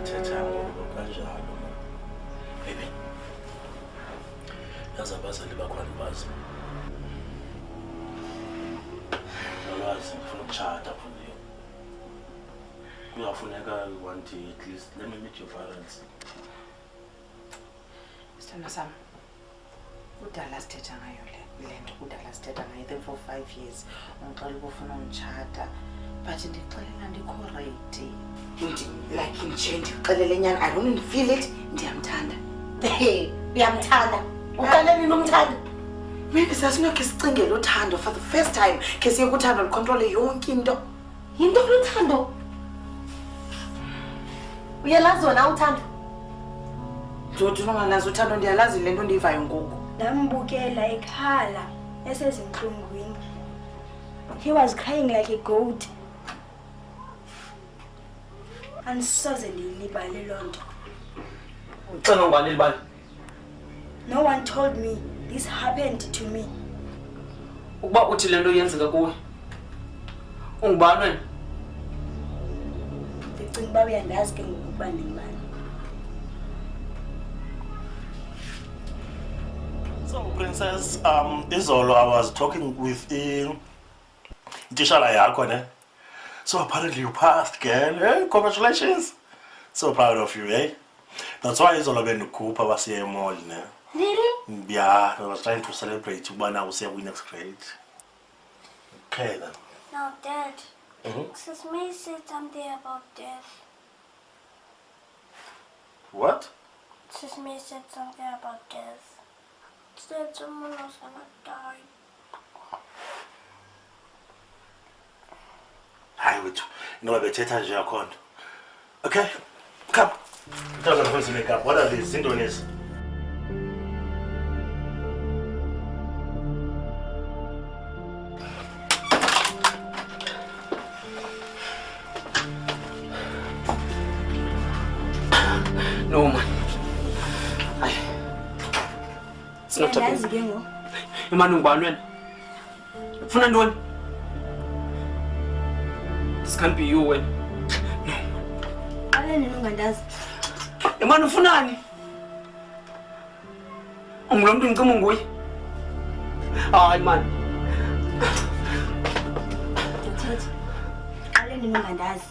thetha ngoku kanjalo. Baby. Yazi abazali bakhona bazi. Nolwazi ngifuna ukutshata futhi. Kuyafuneka one day at least let me meet your parents. Sithando sami. Udala sithetha ngayo lento udala sithetha ngayo for 5 years. Ungixolela ukufuna ungitshata. But ndixelela ndikho ready. Like nje ndixelele nyana I don't feel it. Ndiyamthanda. Uyamthanda. Uqale nini umthanda? Maybe sasinokho sicingele uthando for the first time. Ke siye kuthando licontrol yonke into. Yinto luthando. Uyalazi wona uthando? Ndothi nongalazi uthando ndiyalazi lento ndiyivayo ngoku. Ndambukela ekhala esezinhlungwini. He was crying like a goat. Andisoze ndiyilibale loo nto. Uxela ngani libali? No one told me this happened to me. Ukuba uthi lento yenzeka kuwe. Ungubani wena? Ndicinga uba uyandazi ke ngoku ukuba ndingubani. So Princess, izolo I was talking with Tishala yakho ne. So apparently you passed, girl. Hey, congratulations. So proud of you, eh? That's why izolo bendukhupha wasiye mall ne. Really? Yeah, I was trying to celebrate you now we in next grade. Okay then. No, Dad. Sesame said something about death. What? Sesame said something about death. Said someone was gonna die. Hi, wait. You know, I better tell you account. Okay, come. Tell them to make up. What are these Indonesians? No man. It's not Uyandazi a ke ngoku. Imani ungubani wena? Ufuna ntoni? This can't be you wena. Qale nini ungandazi? Imani ufunani? Ungulo muntu ngicima nguye. Hayi man. Ndithethe. Qale nini ungandazi?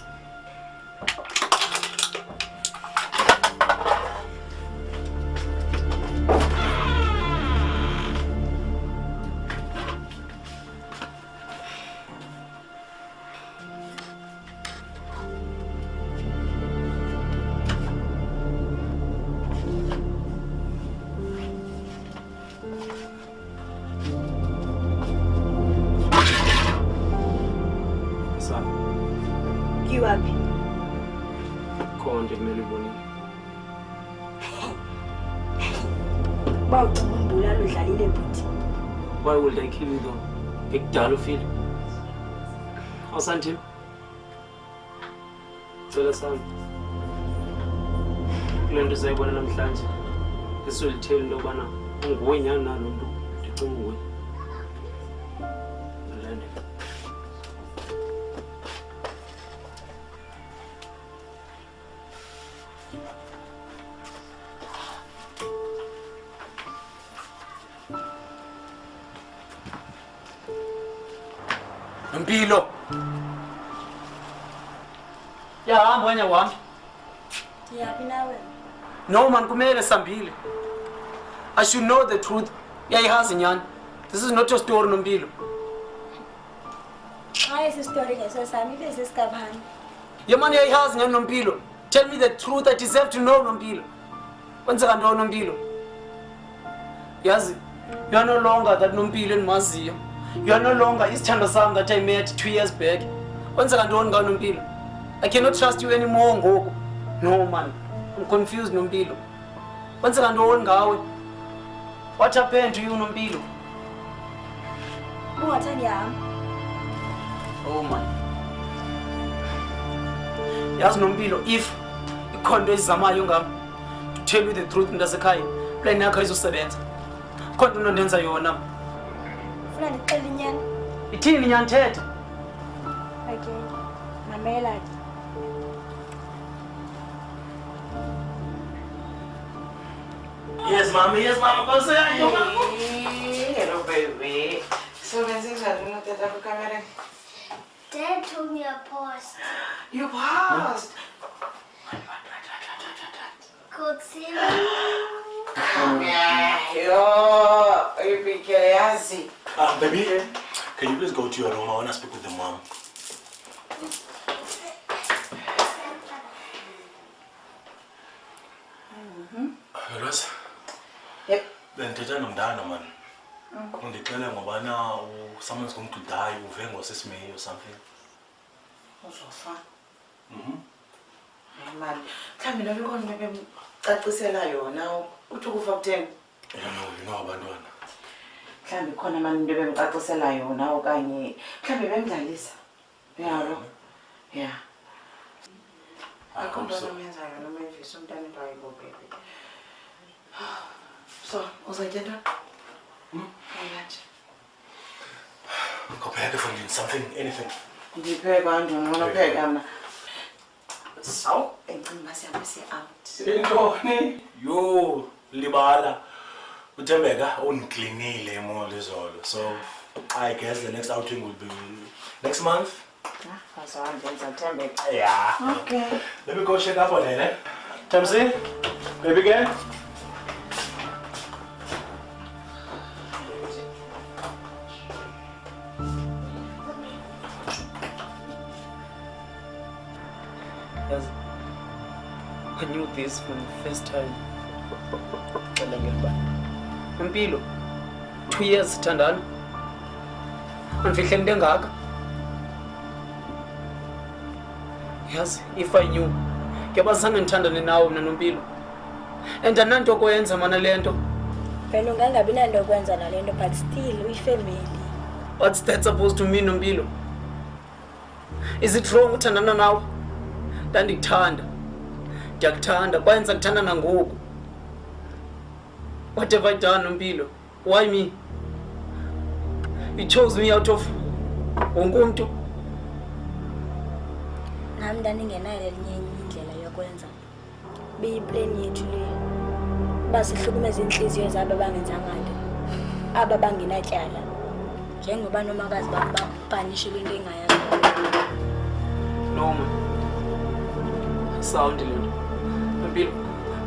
Kiwapi? Konje kumele ubonile. Bawucubula ludlalile buthi. Why would I kill you though? Ekudala ufile. Awusandim? Cela sami. Kule nto sayibona namhlanje. Esolitheli into yobana unguwe nyani nalo mntu ndicinga nguwe. Mpilo. Ya hamba wena wami. Ndiyaphi nawe? No man kumele sambile. I should know the truth. Yayihazi nyani. This is not your story Nompilo. Hayi isistory ngeso sami ibe sesikaphani. Yemani yayihazi nyani Nompilo. Tell me the truth. I deserve to know Nompilo. Kwenzeka ntoni Nompilo? Yazi, you are no longer that Nompilo endimaziyo. You are no longer isithando sami that I met 2 years back. Kwenzeka ntoni ngawe Nompilo? I cannot trust you anymore ngoku. No man. I'm confused Nompilo. Kwenzeka ntoni ngawe? What happened to you Nompilo? Ungathandi yami. Oh man. Yazi Nompilo, if ikhonto ezizamayo ngami to tell you the truth mntasekhaya, plan yakho izosebenza. Khonto nondenza yona. Ufuna ndixele inyani? Ithini nyani thetha? Okay. Mamela. Yes, mommy. Yes, mama. Go say hi, yo, mama. Hello, baby. So, let's see the camera. Dad told me a post You paused. called Seven. Yo, you be crazy. Baby, can you please go to your room? I want to speak with the mom. Rose, Yep. then tell nomdana man. Undicela ngobana someone's going to die, uve ngosesime or something. Uzofana. Man, mhlawumbe noma ikhona bebemcacisela yona uthi ukufa kutheni. You know abantwana. Mhlawumbe khona manje into bemcacisela yona okanye mhlawumbe bemdlalisa. Yalo. Yeah. Akho nto omenzayo noma evisa umntana into ayibo baby. So, uzayitya ntoni? Ayathe. Prepare for you something, anything. Ndipheka ntoni ngona pheka mna. So, encinga siyabe si-out. Intoni? Yo, libala. Uthembeka uniklinile imall izolo. So, I guess the next outing will be next month. Yeah. Okay. Let me go check up on it, eh? Tamsi, baby girl. Yes. I knew this from the first time. Mpilo, 2 years sithandana. Andifihle into engaka. Yes, if I knew. Kuba zange ndithandane nawe mna noMpilo. And ananto koyenza mana lento. Wena ungangabi nanto kwenza nalento but still uyifamily. What's that supposed to mean noMpilo? Is it wrong uthandana nawe? Ndandikuthanda. Ndiyakuthanda kwaye ndisakuthanda nangoku. What have I done noMpilo? Why me? You chose me out of wonke umuntu. Nami ndandingenayo elinye indlela yokwenza. Biyiplani yethu le. Basihlukumeza inhliziyo zabo bangenzanga nto. Aba bangenatyala. Njengoba nomakazi babhanishile into engayazi. No man. Sound lento. Nompilo.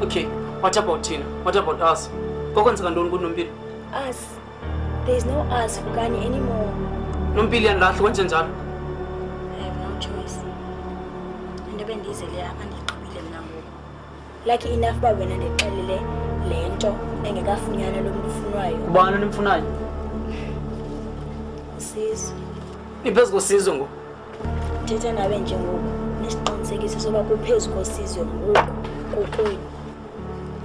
Okay, what about Tina? What about us? Kokwenzeka ntoni kuNompilo? Us. There's no us Fugani anymore. Nompilo yandahle wenze njalo. I have no choice. Into bendizele apha ndiqhubile mna ngoku. Lucky enough ba wena ndixelele lento engekafunyanwa lo muntu ufunwayo. Kubani nimfunayo? Usizo. Iphezu kosizo ngoku. Thetha nawe nje ngoku. Nesiqinisekiso soba kuphezu kosizo ngoku kokwenu.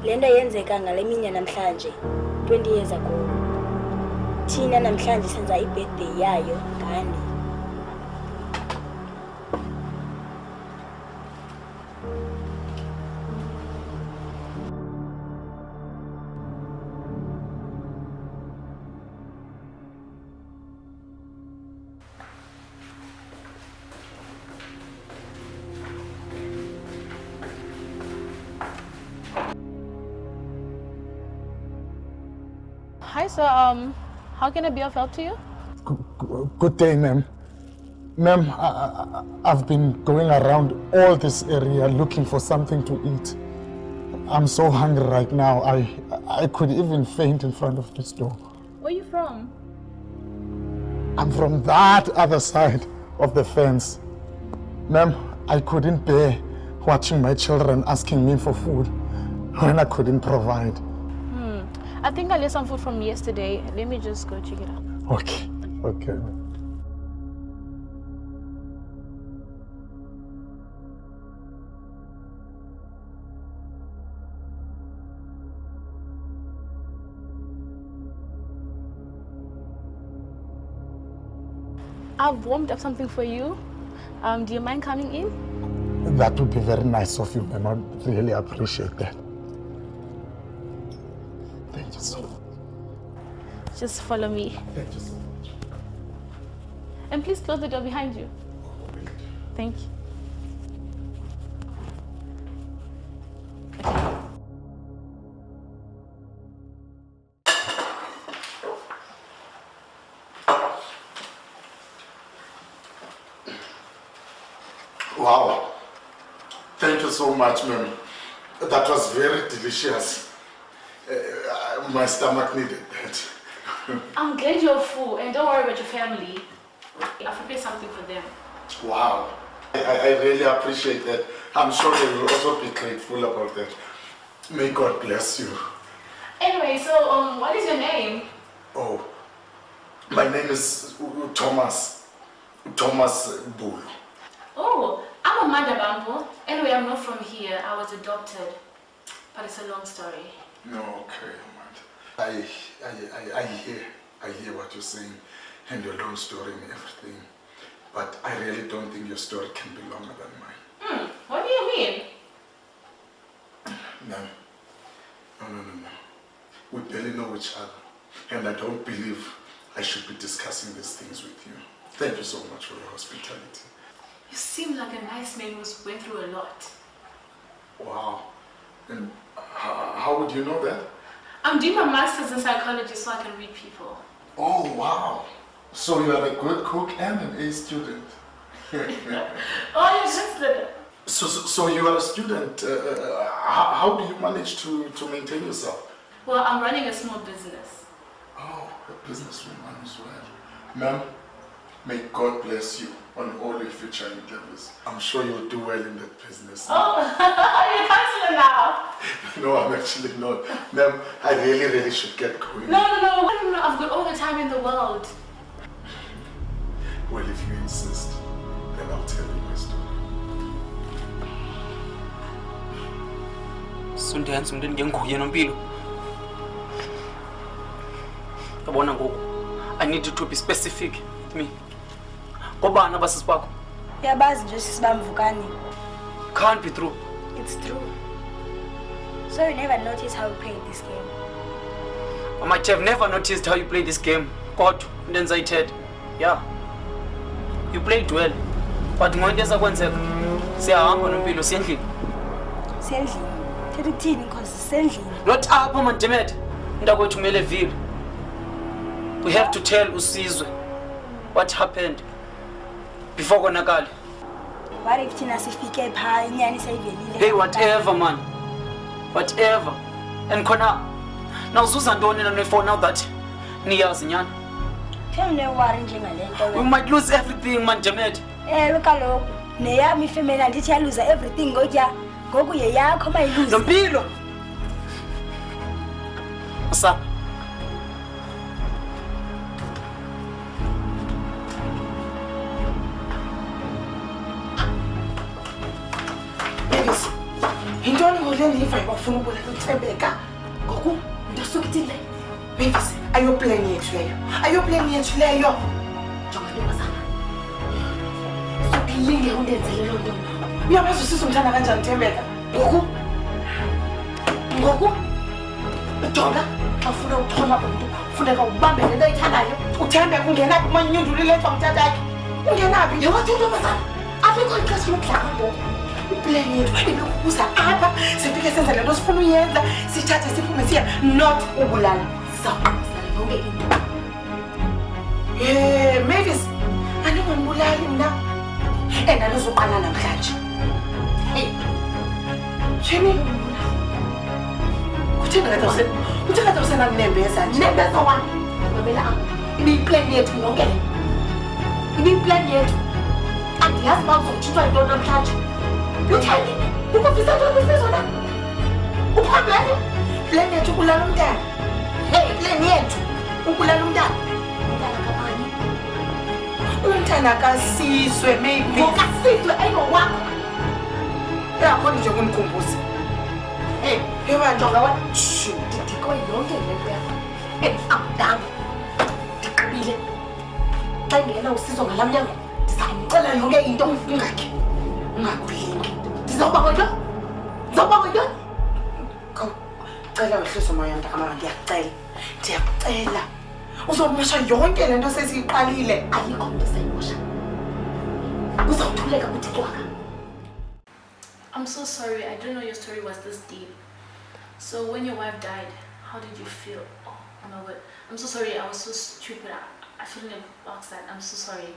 Lento yenzeka ngale minya namhlanje 20 years ago. Thina namhlanje senza ibirthday yayo ngani. Hi, sir. How can I be of help to you? Good day, ma'am. Ma'am, I've been going around all this area looking for something to eat. I'm so hungry right now. I could even faint in front of this door. Where are you from? I'm from that other side of the fence. Ma'am, I couldn't bear watching my children asking me for food when I couldn't provide. I think I left some food from yesterday. Let me just go check it out. Okay, okay. I've warmed up something for you. Do you mind coming in? That would be very nice of you, ma'am. I really appreciate that. Thank you so much. Just follow me. Thank you so much. And please close the door behind you. Thank you. Wow. Thank you so much, ma'am. That was very delicious. My stomach needed that. I'm glad you're full, and don't worry about your family. I've prepared something for them. Wow. I really appreciate that. I'm sure they will also be grateful about that. May God bless you. Anyway, so what is your name? Oh, my name is Thomas. Thomas Bull. Oh, I'm Amanda Bambo. Anyway, I'm not from here. I was adopted, but it's a long story. No, okay, Amanda. I hear what you're saying and your long story and everything. But I really don't think your story can be longer than mine. What do you mean? No. We barely know each other. And I don't believe I should be discussing these things with you. Thank you so much for your hospitality. You seem like a nice man who's went through a lot. Wow. And how would you know that? I'm doing my master's in psychology so I can read people. Oh, wow. So you are a good cook and an A student. Oh, you're just a... So you are a student. How do you manage to maintain yourself? Well, I'm running a small business. Oh, a businesswoman as well. Ma'am, may God bless you on all your future endeavors. I'm sure you'll do well in that business. Oh, you're a counselor now. No, I'm actually not. Ma'am, I really should get going. No, I've got all the time in the world. Well, if you insist, then I'll tell you my story. Sundiani umntwana ngenguye nompilo. Yabona ngoku, I need you to be specific with me. Ngobani abasisi bakho? Uyabazi nje sisibamvukani. Can't be true. It's true. So you never noticed how we played this game? I might have never noticed how you play this game. Kodwa ndenza ithethe. Yeah. You played well. But ngoba esakwenzeka siyahamba nompilo siyendlini. Sendlini. Thetha ukuthini inkosi sendlini? Not apha mandemet. Ndakwethu kumele vile. We have to tell uSizwe what happened before konakala. What if thina sifike pha inyani sayivelile? Hey, whatever man. Whatever. And khona nawuzuza ntoni na nefone now that niyazi nyana? Tell me worry njengale nto We wena. might lose everything man demet. Kaloku neyami ifemeli andithi yaluza everything ngotya. Ngoku yeyakho mayiluze. Nompilo. What's Yintoni ngole ndiyiva ibafuna ukuboleka uThembeka? Ngoku ndasuka ithile. Mavis, ayoplan yethu leyo. Ayoplan yethu leyo. Jonga ntombazana. Sokulinge undenzele loo nto. Uyabazi uSizwe umthanda kanjani uThembeka? Ngoku jonga xa ufuna uthola umntu funeka ubambe le nto ayithandayo. uThembeka ungenaphi umanyundulu ilethwa mntatakhe? Ungenaphi? Njengothi intombazana abekho ixesha lokudlala ngoku. Iplan yethu ibekubuza apha sifike senza le nto sifuna uyenza sithathe siphume siya not ubulala sizawuqabisana yonke into. Mavis, andingambulali mna and andizuqala namhlanje. Sheni kutheni kade usenandinembeza nembeza wani mamela apha ibiyiplan yethu yonke le ibiyiplan yettu andiyazi uba uzotshintshwa yintoni namhlanje. Utheni? Ukufisa ntoni uSizwe na? Uphambane? Plan yethu ukulala umntana. Hey, plan yethu ukulala umntana. Umntana kabani? Umntana kaSizwe maybe. NgokaSizwe ayingowakho. Yakho nje kumkhumbuza. Hey, yebanjonga wena. Ndidiko yonke le nto yakho. Awudanga. Ndiqibile. Xa ingena uSizwe ngala mnyango, ndizamcela yonke into ungakhe. Ungakulingi. Ndizawuba ngoyintoni? Ndizawuba ngoyintoni? Cela wehlisa umoya mntakamama, ndiyakucela. Uzomosha yonke le nto sesiyiqalile. Ayikho mntu esayimosha. Uzawuthuleka uthi cwaka. I'm so sorry. I didn't know your story was this deep. So when your wife died, how did you feel? Oh my word. I'm so sorry. I was so stupid. I shouldn't have asked that. I'm so sorry.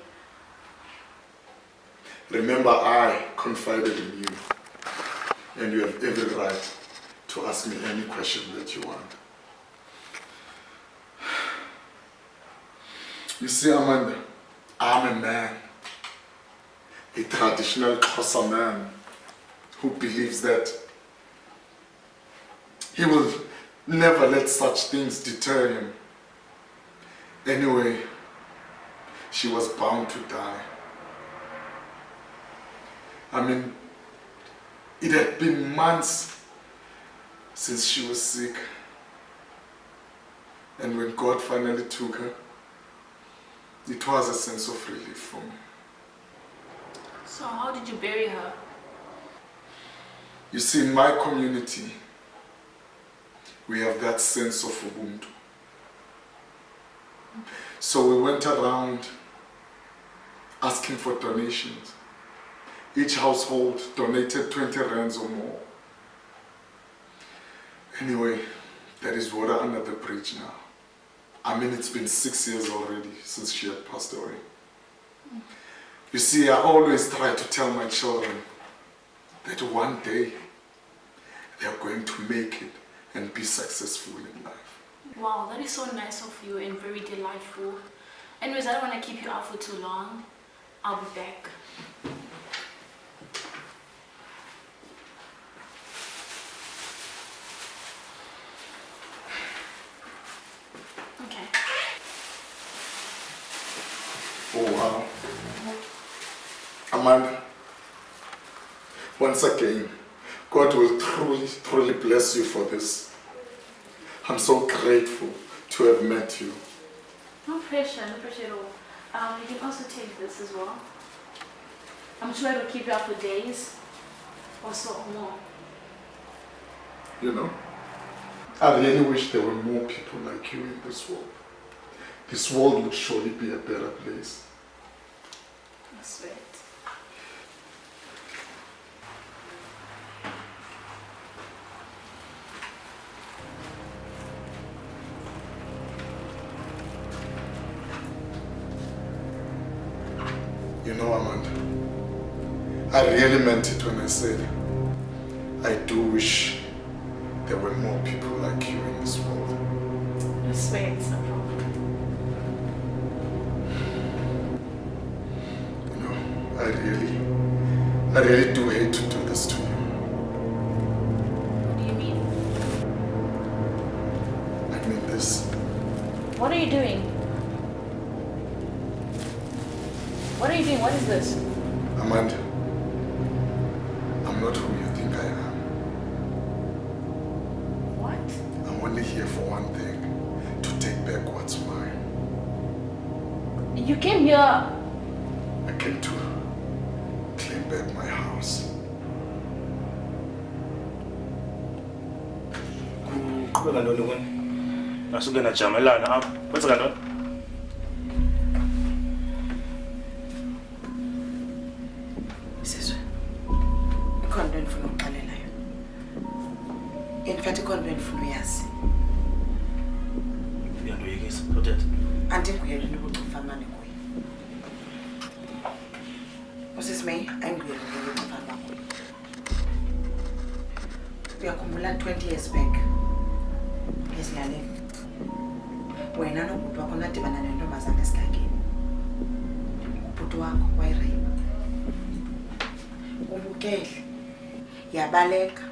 Remember, I confided in you, and you have every right to ask me any question that you want. You see, Amanda, I'm a man, a traditional Xhosa man who believes that he will never let such things deter him. Anyway, she was bound to die. I mean, it had been months since she was sick. And when God finally took her, it was a sense of relief for me. So how did you bury her? You see, in my community, we have that sense of Ubuntu. So we went around asking for donations. Each household donated 20 rands or more. Anyway, there is water under the bridge now. I mean, it's been 6 years already since she had passed away. You see, I always try to tell my children that one day they are going to make it and be successful in life. Wow, that is so nice of you and very delightful. Anyways, I don't want to keep you out for too long. I'll be back. Okay. Oh, wow. Amanda, once again, God will truly bless you for this. I'm so grateful to have met you. No pressure at all. You can also take this as well. I'm sure it'll keep you up for days or so or more. You know, I really wish there were more people like you in this world. This world would surely be a better place. That's right. You know, Amanda, I really meant it when I said, I do wish there were more people like you in this world. I swear it's no problem. You know, I really do hate to do this to you. What do you mean? I mean this. What are you doing? What are you doing? What is this? Amanda, I'm not who you think I am. What? I'm only here for one thing, to take back what's mine. You came here. I came to claim back my house. Kuqhubeka ntoni kuni? Asuke najamelana apha. Kwenzeka ntoni? Sizwe, ikhona into endifuna ukuxelela yona. In fact, ikhona into endifuna uyazi. Uyandoyikisa, uthetha. Andinguye lo ubucifamane kuye. Usisimeyi, ayinguye lo ubucifamane kuye. Uyakhumbula 20 years back, ezilalini, wena nobhuti wakho nadibana nentombazana esigangeni. Ubhuti wakho wayireyipha. Ubukele, yabaleka,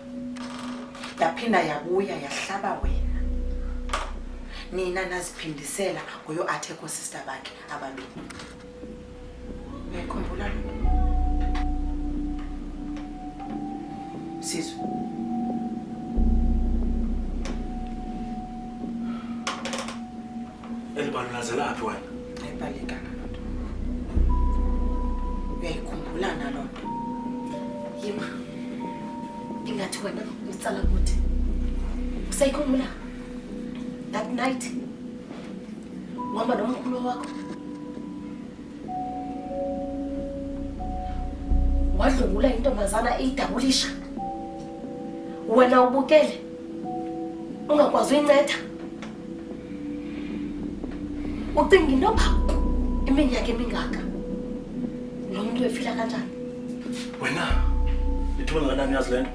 yaphinda yabuya yahlaba wena. Nina naziphindisela ngoyo atheko sister bakhe ababini. Uyakhumbula lo? Sizwe. Elibalulazela aphi wena? Ayibalekanga loo nto. Uyayikhumbula naloo nto. Yima, ingathi wena utsala kuthi. Usayikhumbula? That night, uhamba nomkhulu wakho. Wadlungula intombazana eyidabulisha. Wena ubukele. Ungakwazi uyinceda. Ucinga into pha iminyaka emingaka. Lo muntu efila kanjani? Wena, ithuba nganani yazi lento?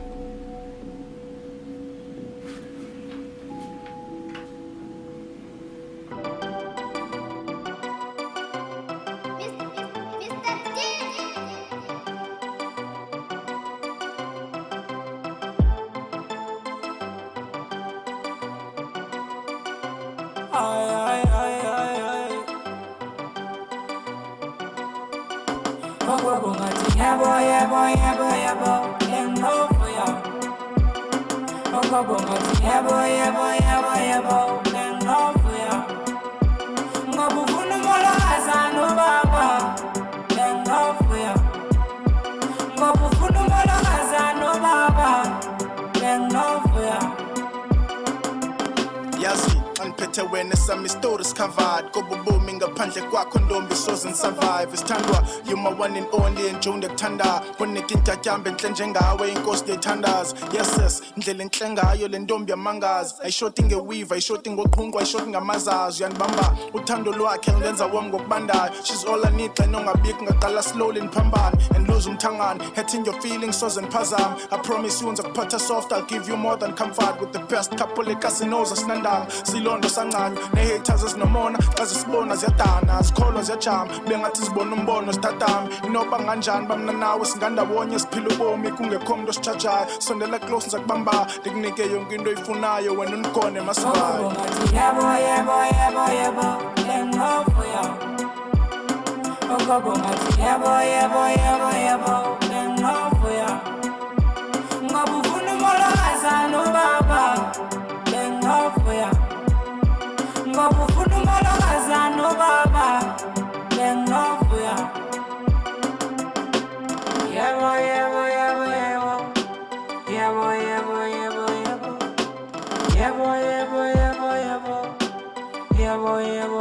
Yazi, aniphethe wena sami stories covered Kobo booming ngaphandle kwakho ntombi soze ngisurvive Isithandwa, you my one and only enjoy ndekuthanda Kunika intatyambe enhle njengawe inkosi ndiyithandaza Yes, indlela enhle ngayo le ntombi yamangazi Ayishoti ngeweave, ayishoti ngoqhunqwa, ayishoti ngamazazi Uyanibamba, uthando lwakhe lundenza wami ngokubandayo She's all I need, xa inongabikho ngaqala slowly ndiphambane And lose umthangane, hurting your feelings soze ndiphazame I promise you ngizakuphatha soft, I'll give you more than comfort With the best couple ekasinoza sinandanga Silondo sancane, ne-haters ezinomona Xa zisibona ziyadana, zikholwa ziyajama Bengathi zibona umbono sithathame Inoba nganjani bamna nawe singandawonye siphila ubomi Kungekho mntu osijajayo Sondela close ndizakubamba Ndikunike yonke into oyifunayo wena unikhone masivayo Yebo, yebo, yebo, yebo Lengqofu ya Ogogo ngathi yebo, yebo, yebo, yebo Lengqofu ya Ngoba ufuna umolokazana ubaba Lengqofu ya Ngoba ufuna umolokazana ubaba Lengqofu ya Yebo, yebo, yebo, yebo Yebo, yebo, yebo, yebo Yebo, yebo, yebo, yebo Yebo, yebo